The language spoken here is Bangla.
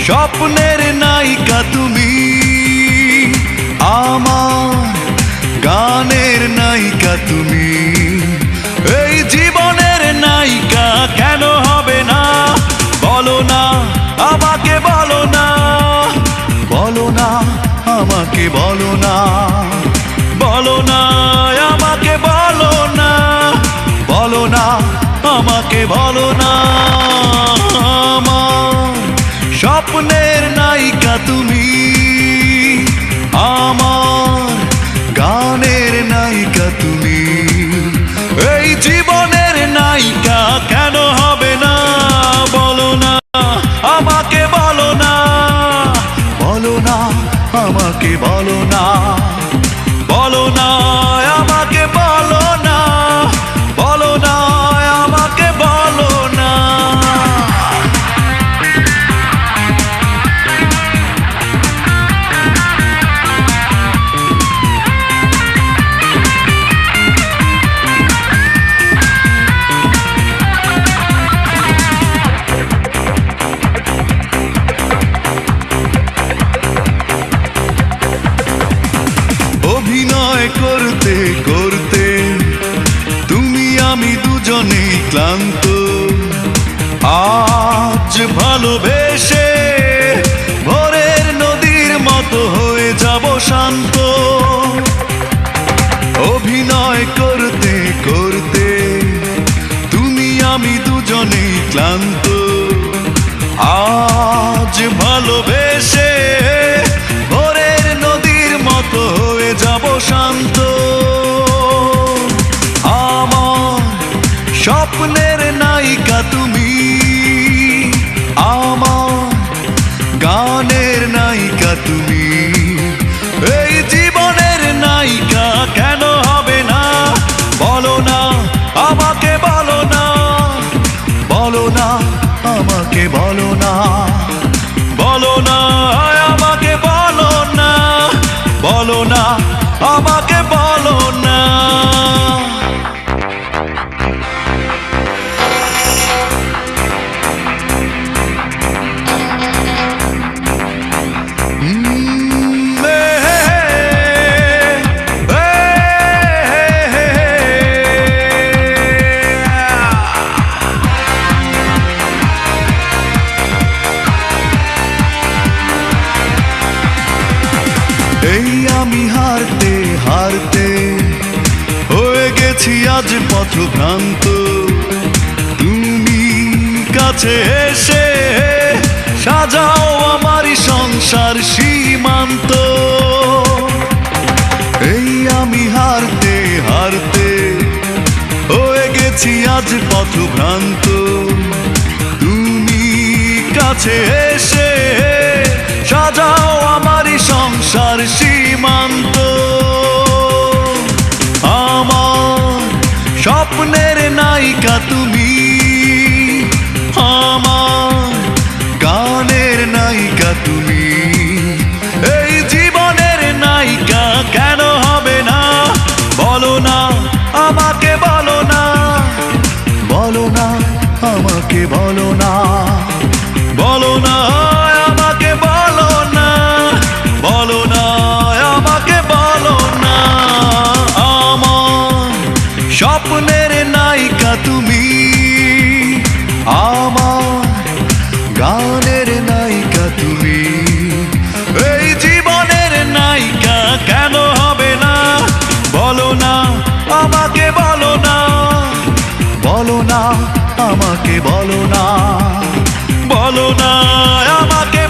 স্বপ্নের নায়িকা তুমি, আমার গানের নায়িকা তুমি, এই জীবনের নায়িকা কেন হবে না? বলো না আমাকে, বলো না, বলো না আমাকে, বলো না, বলো না আমাকে, বলো না, বলো না আমাকে, বলো না। স্বপ্নের নায়িকা তুমি, আমার গানের নায়িকা তুমি, এই জীবনের নায়িকা কেন হবে না? বলো না আমাকে, বলো না, বলো না আমাকে, বলো না, বলো না আমাকে, বলো না, বলো না আমাকে, বলো না। অভিনয় করতে করতে তুমি আমি দুজনেই ক্লান্ত, আজ ভালোবেসে ভোরের নদীর মতো হয়ে যাব শান্ত। অভিনয় করতে করতে তুমি আমি দুজনেই ক্লান্ত, আজ ভালোবেসে ভোরের নদীর মতো হয়ে যাব শান্ত। আমার স্বপ্নের নায়িকা তুমি, আমার গানের নায়িকা তুমি, এই জীবনের নায়িকা কেন হবে না? বলো না আমাকে, বলো না, বলো না আমাকে, বলো না, বলো না আমাকে, বলো না, বলো না আমাকে, বলো না। এই আমি হারতে হারতে হয়ে গেছি আজ পথভ্রান্ত, তুমি কাছে এসে সাজাও আমারই সংসার সীমান্ত। এই আমি হারতে হারতে হয়ে গেছি আজ পথভ্রান্ত, তুমি কাছে এসে সাজাও আমারই সংসার সীমান্ত। আমার স্বপ্নের নায়িকা তুমি, আমার গানের নায়িকা তুমি, এই জীবনের নায়িকা কেন হবে না? বলো না আমাকে, বলো না, বলো না আমাকে, বলো না, বলো না আমাকে, বলো না, বলো না আমাকে, বলো না। আমার স্বপ্নের নায়িকা তুমি, আমার গানের নায়িকা তুমি, এই জীবনের নায়িকা কেন হবে না? বলো না আমাকে, বলো না, বলো না আমাকে, বলো না, বলো না আমাকে,